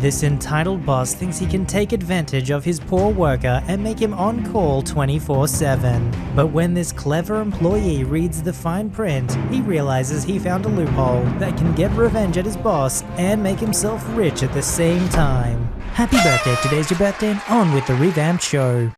This entitled boss thinks he can take advantage of his poor worker and make him on call 24/7. But when this clever employee reads the fine print, he realizes he found a loophole that can get revenge at his boss and make himself rich at the same time. Happy birthday, today's your birthday, and on with the revamped show.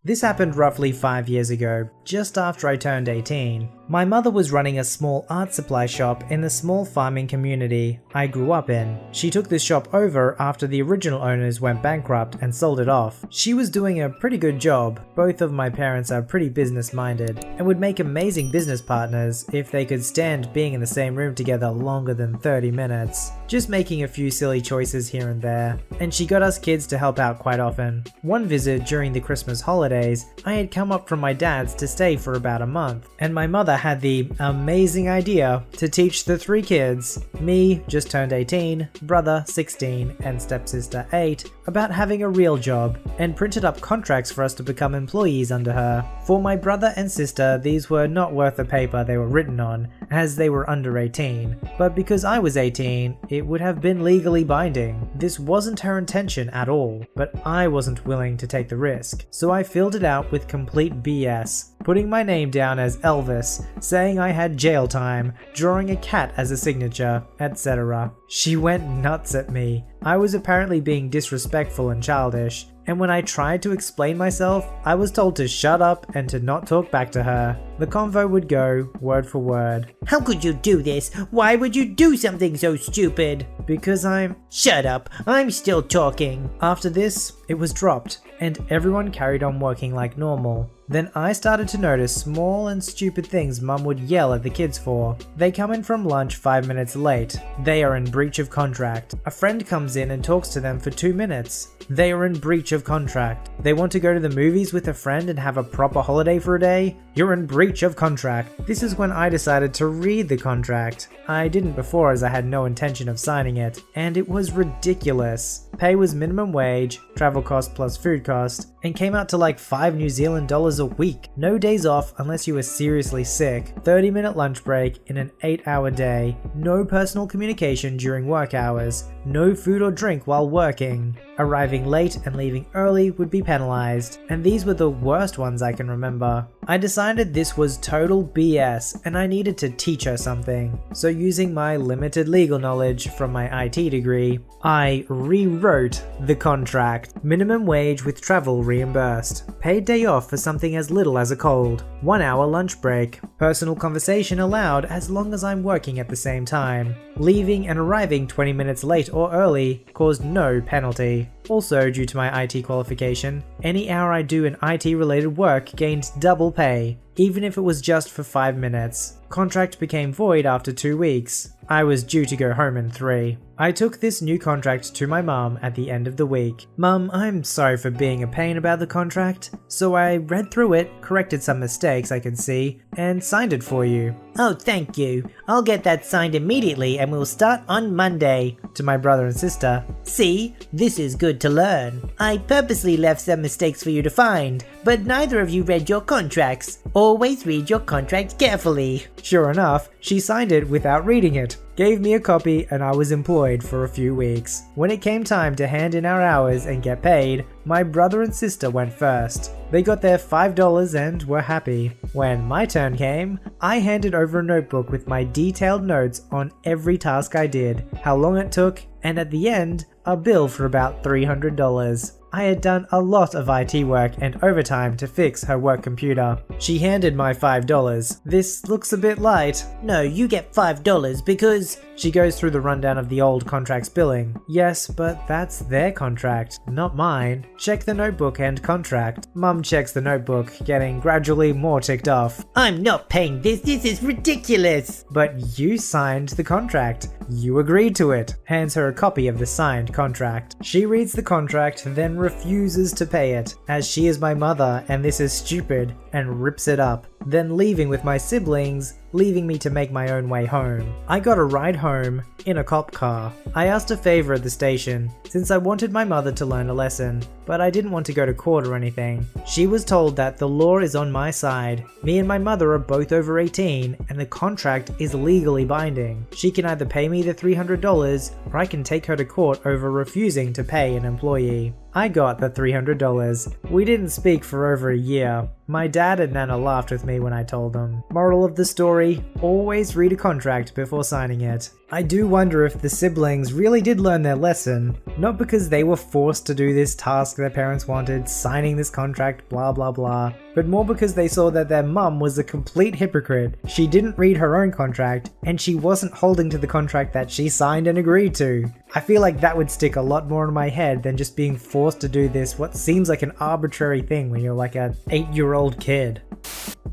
This happened roughly 5 years ago, just after I turned 18. My mother was running a small art supply shop in the small farming community I grew up in. She took this shop over after the original owners went bankrupt and sold it off. She was doing a pretty good job. Both of my parents are pretty business minded and would make amazing business partners if they could stand being in the same room together longer than 30 minutes. Just making a few silly choices here and there. And she got us kids to help out quite often. One visit during the Christmas holidays, I had come up from my dad's to stay for about a month, and my mother had the amazing idea to teach the 3 kids, me, just turned 18, brother 16, and stepsister 8, about having a real job, and printed up contracts for us to become employees under her. For my brother and sister, these were not worth the paper they were written on, as they were under 18, but because I was 18, it would have been legally binding. This wasn't her intention at all, but I wasn't willing to take the risk, so I filled it out with complete BS, putting my name down as Elvis, saying I had jail time, drawing a cat as a signature, etc. She went nuts at me. I was apparently being disrespectful and childish, and when I tried to explain myself, I was told to shut up and to not talk back to her. The convo would go word for word. How could you do this? Why would you do something so stupid? Because I'm... Shut up, I'm still talking. After this, it was dropped, and everyone carried on working like normal. Then I started to notice small and stupid things Mum would yell at the kids for. They come in from lunch 5 minutes late. They are in breach of contract. A friend comes in and talks to them for 2 minutes. They are in breach of contract. They want to go to the movies with a friend and have a proper holiday for a day. You're in breach of contract. This is when I decided to read the contract. I didn't before as I had no intention of signing it, and it was ridiculous. Pay was minimum wage, travel cost plus food cost, and came out to like $5 New Zealand a week. No days off unless you were seriously sick, 30-minute lunch break in an 8-hour day, no personal communication during work hours, no food or drink while working. Arriving late and leaving early would be penalized, and these were the worst ones I can remember. I decided this was total BS and I needed to teach her something. So using my limited legal knowledge from my IT degree, I rewrote the contract. Minimum wage with travel reimbursed. Paid day off for something as little as a cold. 1 hour lunch break. Personal conversation allowed as long as I'm working at the same time. Leaving and arriving 20 minutes late or early caused no penalty. Also, due to my IT qualification, any hour I do in IT related work gained double pay, even if it was just for 5 minutes. Contract became void after 2 weeks. I was due to go home in 3. I took this new contract to my mum at the end of the week. Mum, I'm sorry for being a pain about the contract. So I read through it, corrected some mistakes I could see, and signed it for you. Oh, thank you. I'll get that signed immediately and we'll start on Monday. To my brother and sister. See, this is good to learn. I purposely left some mistakes for you to find, but neither of you read your contracts. Always read your contracts carefully. Sure enough, she signed it without reading it, gave me a copy, and I was employed for a few weeks. When it came time to hand in our hours and get paid, my brother and sister went first. They got their $5 and were happy. When my turn came, I handed over a notebook with my detailed notes on every task I did, how long it took, and at the end, a bill for about $300. I had done a lot of IT work and overtime to fix her work computer. She handed my $5. This looks a bit light. No, you get $5 because... She goes through the rundown of the old contract's billing. Yes, but that's their contract, not mine. Check the notebook and contract. Mum checks the notebook, getting gradually more ticked off. I'm not paying this is ridiculous! But you signed the contract. You agreed to it. Hands her a copy of the signed contract. She reads the contract, then refuses to pay it, as she is my mother and this is stupid, and rips it up. Then leaving with my siblings, leaving me to make my own way home. I got a ride home in a cop car. I asked a favor at the station, since I wanted my mother to learn a lesson, but I didn't want to go to court or anything. She was told that the law is on my side. Me and my mother are both over 18, and the contract is legally binding. She can either pay me the $300, or I can take her to court over refusing to pay an employee. I got the $300. We didn't speak for over a year. My dad and Nana laughed with me when I told them. Moral of the story, always read a contract before signing it. I do wonder if the siblings really did learn their lesson, not because they were forced to do this task their parents wanted, signing this contract, blah blah blah, but more because they saw that their mum was a complete hypocrite. She didn't read her own contract, and she wasn't holding to the contract that she signed and agreed to. I feel like that would stick a lot more in my head than just being forced to do this what seems like an arbitrary thing when you're like an 8-year-old kid.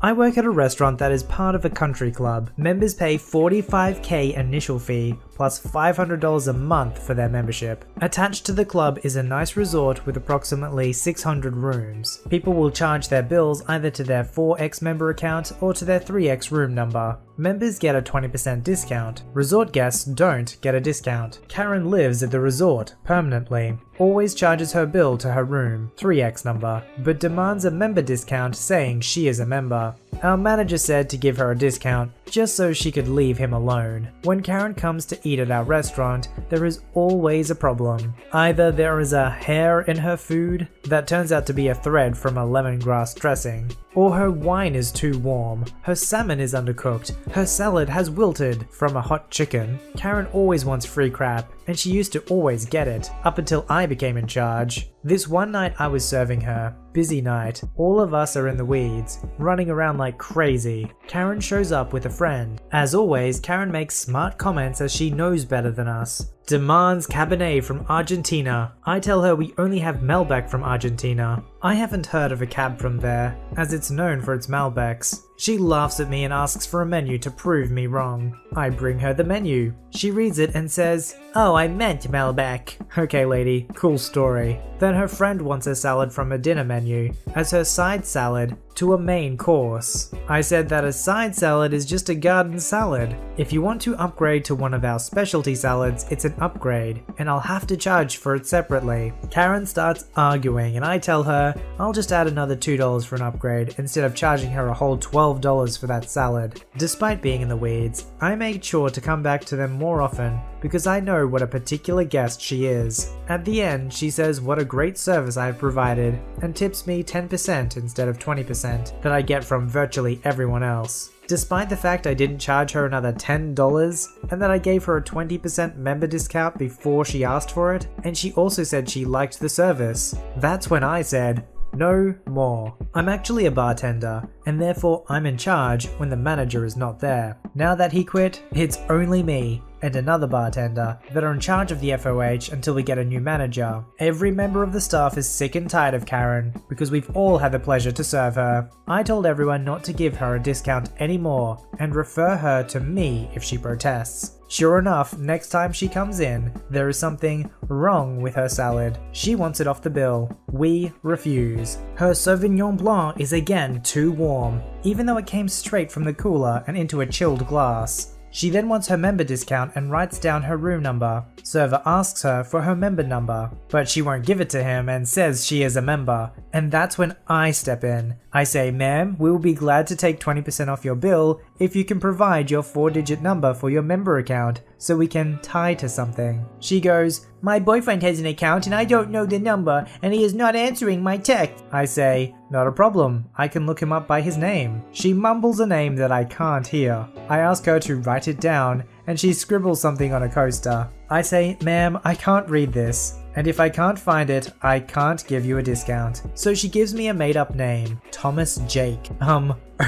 I work at a restaurant that is part of a country club. Members pay $45,000 initial fee plus $500 a month for their membership. Attached to the club is a nice resort with approximately 600 rooms. People will charge their bills either to their 4X member account or to their 3X room number. Members get a 20% discount. Resort guests don't get a discount. Karen lives at the resort permanently. Always charges her bill to her room, 3X number, but demands a member discount saying she is a member. Our manager said to give her a discount, just so she could leave him alone. When Karen comes to eat at our restaurant, there is always a problem. Either there is a hair in her food that turns out to be a thread from a lemongrass dressing, or her wine is too warm, her salmon is undercooked, her salad has wilted from a hot chicken. Karen always wants free crap, and she used to always get it, up until I became in charge. This one night I was serving her. Busy night. All of us are in the weeds, running around like crazy. Karen shows up with a friend. As always, Karen makes smart comments as she knows better than us. Demands Cabernet from Argentina. I tell her we only have Malbec from Argentina. I haven't heard of a cab from there, as it's known for its Malbecs. She laughs at me and asks for a menu to prove me wrong. I bring her the menu. She reads it and says, "Oh, I meant Malbec." Okay lady, cool story. Then her friend wants a salad from a dinner menu as her side salad to a main course. I said that a side salad is just a garden salad. If you want to upgrade to one of our specialty salads, it's an upgrade, and I'll have to charge for it separately. Karen starts arguing and I tell her I'll just add another $2 for an upgrade instead of charging her a whole $12 for that salad. Despite being in the weeds, I make sure to come back to them more often because I know what a particular guest she is. At the end, she says what a great service I have provided and tips me 10% instead of 20% that I get from virtually everyone else. Despite the fact I didn't charge her another $10 and that I gave her a 20% member discount before she asked for it, and she also said she liked the service. That's when I said, no more. I'm actually a bartender, and therefore I'm in charge when the manager is not there. Now that he quit, it's only me and another bartender that are in charge of the FOH until we get a new manager. Every member of the staff is sick and tired of Karen because we've all had the pleasure to serve her. I told everyone not to give her a discount anymore and refer her to me if she protests. Sure enough, next time she comes in, there is something wrong with her salad. She wants it off the bill. We refuse. Her Sauvignon Blanc is again too warm, even though it came straight from the cooler and into a chilled glass. She then wants her member discount and writes down her room number. Server asks her for her member number, but she won't give it to him and says she is a member. And that's when I step in. I say, "Ma'am, we will be glad to take 20% off your bill if you can provide your 4-digit number for your member account so we can tie to something." She goes, "My boyfriend has an account and I don't know the number and he is not answering my text." I say, "Not a problem, I can look him up by his name." She mumbles a name that I can't hear. I ask her to write it down and she scribbles something on a coaster. I say, "Ma'am, I can't read this, and if I can't find it, I can't give you a discount." So she gives me a made-up name, Thomas Jake.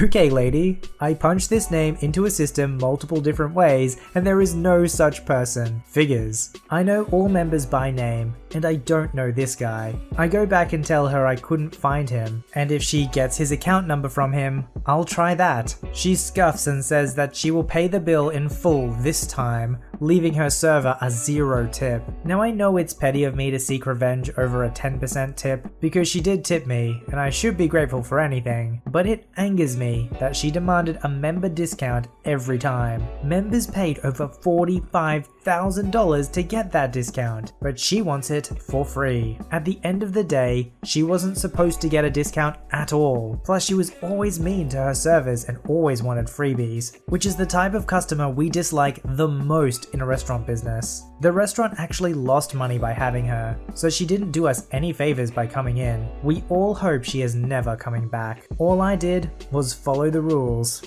Okay lady. I punch this name into a system multiple different ways and there is no such person. Figures. I know all members by name, and I don't know this guy. I go back and tell her I couldn't find him, and if she gets his account number from him, I'll try that. She scuffs and says that she will pay the bill in full this time, leaving her server a 0 tip. Now I know it's petty of me to seek revenge over a 10% tip because she did tip me and I should be grateful for anything, but it angers me that she demanded a member discount every time. Members paid over $45,000 to get that discount, but she wants it for free. At the end of the day, she wasn't supposed to get a discount at all. Plus, she was always mean to her servers and always wanted freebies, which is the type of customer we dislike the most in a restaurant business. The restaurant actually lost money by having her, so she didn't do us any favors by coming in. We all hope she is never coming back. All I did was follow the rules.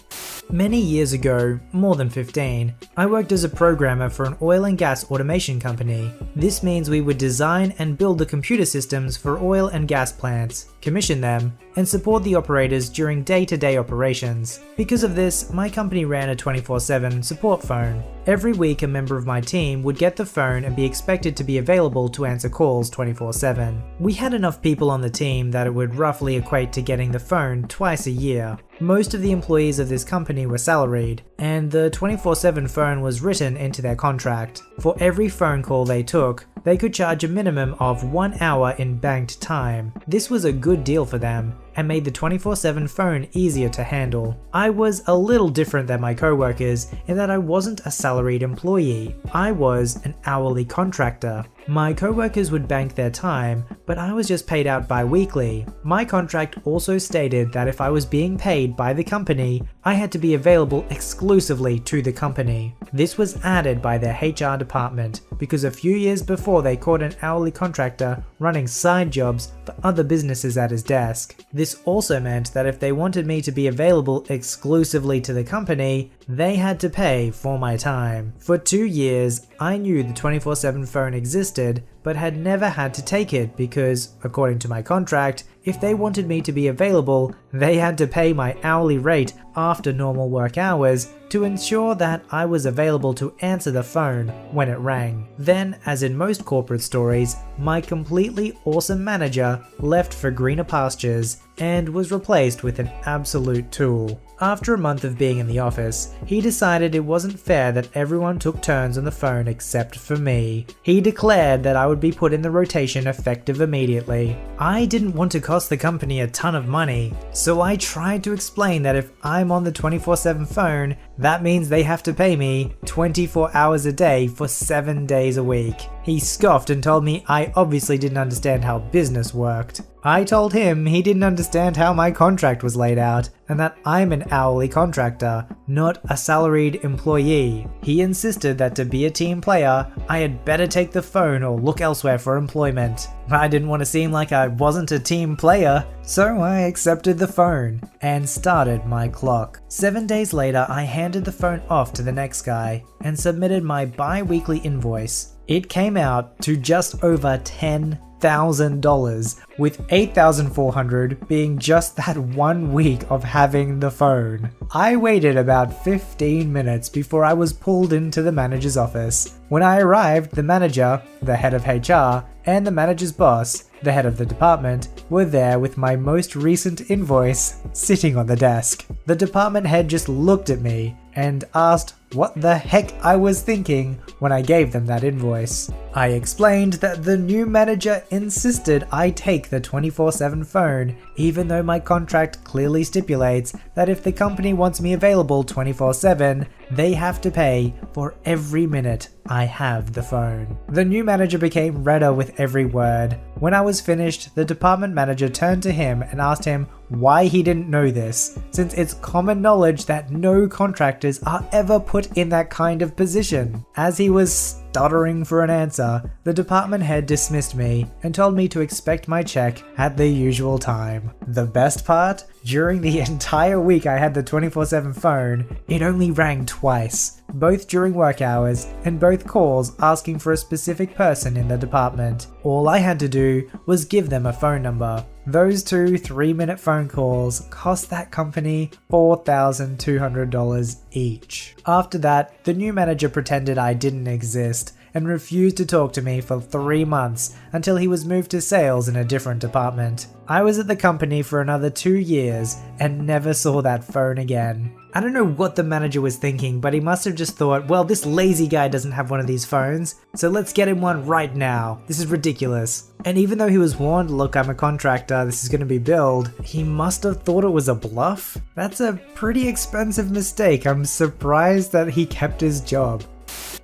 Many years ago, more than 15, I worked as a programmer for an oil and gas automation company. This means we would design and build the computer systems for oil and gas plants, commission them, and support the operators during day-to-day operations. Because of this, my company ran a 24/7 support phone. Every week, a member of my team would get the phone and be expected to be available to answer calls 24/7. We had enough people on the team that it would roughly equate to getting the phone twice a year. Most of the employees of this company were salaried, and the 24/7 phone was written into their contract. For every phone call they took, they could charge a minimum of 1 hour in banked time. This was a good deal for them, and made the 24/7 phone easier to handle. I was a little different than my coworkers in that I wasn't a salaried employee. I was an hourly contractor. My coworkers would bank their time, but I was just paid out bi-weekly. My contract also stated that if I was being paid by the company, I had to be available exclusively to the company. This was added by their HR department because a few years before they caught an hourly contractor running side jobs for other businesses at his desk. This also meant that if they wanted me to be available exclusively to the company, they had to pay for my time. For 2 years, I knew the 24/7 phone existed, but had never had to take it because, according to my contract, if they wanted me to be available, they had to pay my hourly rate after normal work hours to ensure that I was available to answer the phone when it rang. Then, as in most corporate stories, my completely awesome manager left for greener pastures and was replaced with an absolute tool. After a month of being in the office, he decided it wasn't fair that everyone took turns on the phone except for me. He declared that I would be put in the rotation effective immediately. I didn't want to cost the company a ton of money, so I tried to explain that if I'm on the 24/7 phone, that means they have to pay me 24 hours a day for 7 days a week. He scoffed and told me I obviously didn't understand how business worked. I told him he didn't understand how my contract was laid out and that I'm an hourly contractor, not a salaried employee. He insisted that to be a team player, I had better take the phone or look elsewhere for employment. I didn't want to seem like I wasn't a team player, so I accepted the phone and started my clock. 7 days later, I handed the phone off to the next guy and submitted my bi-weekly invoice. It came out to just over $10,000, with $8,400 being just that 1 week of having the phone. I waited about 15 minutes before I was pulled into the manager's office. When I arrived, the manager, the head of HR, and the manager's boss, the head of the department, were there with my most recent invoice sitting on the desk. The department head just looked at me and asked what the heck I was thinking when I gave them that invoice. I explained that the new manager insisted I take the 24/7 phone, even though my contract clearly stipulates that if the company wants me available 24/7, they have to pay for every minute I have the phone. The new manager became redder with every word. When I was finished, the department manager turned to him and asked him why he didn't know this, since it's common knowledge that no contractors are ever put in that kind of position. As he was stuttering for an answer, the department head dismissed me and told me to expect my check at the usual time. The best part? During the entire week I had the 24/7 phone, it only rang twice, both during work hours and both calls asking for a specific person in the department. All I had to do was give them a phone number. Those 2 3-minute phone calls cost that company $4,200 each. After that, the new manager pretended I didn't exist and refused to talk to me for 3 months until he was moved to sales in a different department. I was at the company for another 2 years and never saw that phone again. I don't know what the manager was thinking, but he must have just thought, well, this lazy guy doesn't have one of these phones, so let's get him one right now. This is ridiculous. And even though he was warned, look, I'm a contractor, this is going to be billed, he must have thought it was a bluff. That's a pretty expensive mistake. I'm surprised that he kept his job.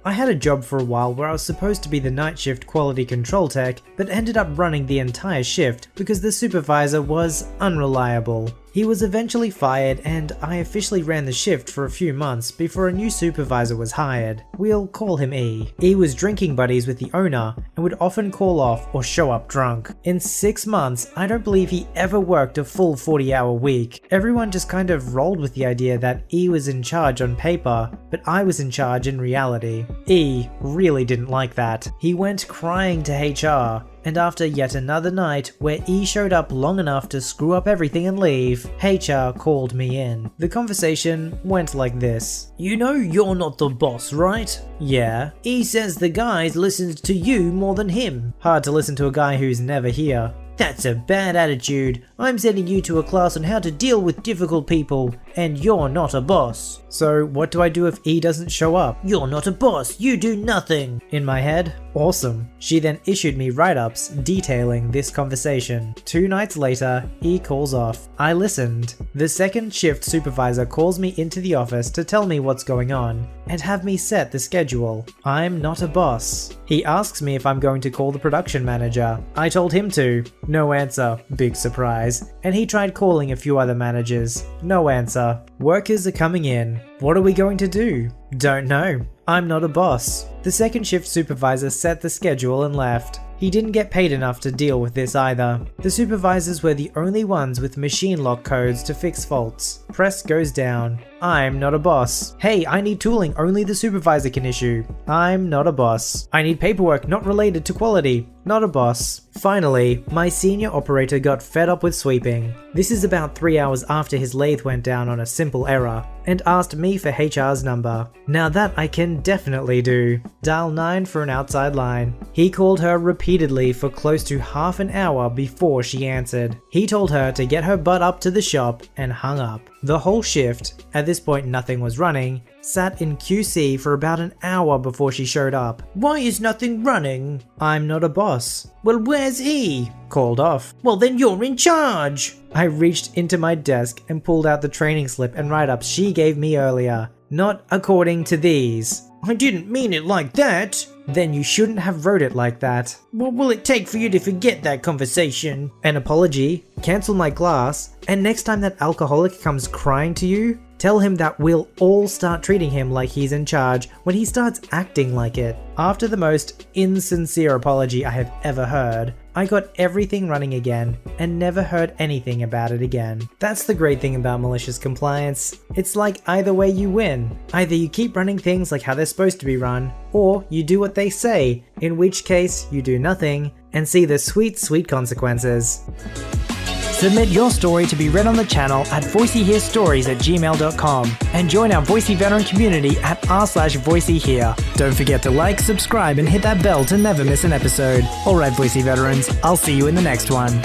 I had a job for a while where I was supposed to be the night shift quality control tech, but ended up running the entire shift because the supervisor was unreliable. He was eventually fired and I officially ran the shift for a few months before a new supervisor was hired. We'll call him E. E was drinking buddies with the owner and would often call off or show up drunk. In 6 months, I don't believe he ever worked a full 40-hour week. Everyone just kind of rolled with the idea that E was in charge on paper, but I was in charge in reality. E really didn't like that. He went crying to HR. And after yet another night where E showed up long enough to screw up everything and leave, HR called me in. The conversation went like this. You know you're not the boss, right? Yeah. E says the guys listens to you more than him. Hard to listen to a guy who's never here. That's a bad attitude. I'm sending you to a class on how to deal with difficult people, and you're not a boss. So what do I do if E doesn't show up? You're not a boss, you do nothing. In my head, awesome. She then issued me write-ups detailing this conversation. 2 nights later, E calls off. I listened. The second shift supervisor calls me into the office to tell me what's going on and have me set the schedule. I'm not a boss. He asks me if I'm going to call the production manager. I told him to. No answer. Big surprise. And he tried calling a few other managers. No answer. Workers are coming in. What are we going to do? Don't know. I'm not a boss. The second shift supervisor set the schedule and left. He didn't get paid enough to deal with this either. The supervisors were the only ones with machine lock codes to fix faults. Press goes down. I'm not a boss. Hey, I need tooling only the supervisor can issue. I'm not a boss. I need paperwork not related to quality. Not a boss. Finally, my senior operator got fed up with sweeping. This is about 3 hours after his lathe went down on a simple error, and asked me for HR's number. Now that I can definitely do. Dial 9 for an outside line. He called her repeatedly for close to half an hour before she answered. He told her to get her butt up to the shop and hung up. The whole shift, at this point nothing was running, sat in QC for about an hour before she showed up. Why is nothing running? I'm not a boss. Well, where's E? Called off. Well, then you're in charge. I reached into my desk and pulled out the training slip and write-ups she gave me earlier. Not according to these. I didn't mean it like that. Then you shouldn't have wrote it like that. What will it take for you to forget that conversation? An apology, cancel my class, and next time that alcoholic comes crying to you, tell him that we'll all start treating him like he's in charge when he starts acting like it. After the most insincere apology I have ever heard, I got everything running again and never heard anything about it again. That's the great thing about malicious compliance. It's like either way you win. Either you keep running things like how they're supposed to be run, or you do what they say, in which case you do nothing and see the sweet, sweet consequences. Submit your story to be read on the channel at voiceyherestories@gmail.com and join our Voicey veteran community at r/VoiceyHere. Don't forget to like, subscribe, and hit that bell to never miss an episode. Alright, Voicey veterans, I'll see you in the next one.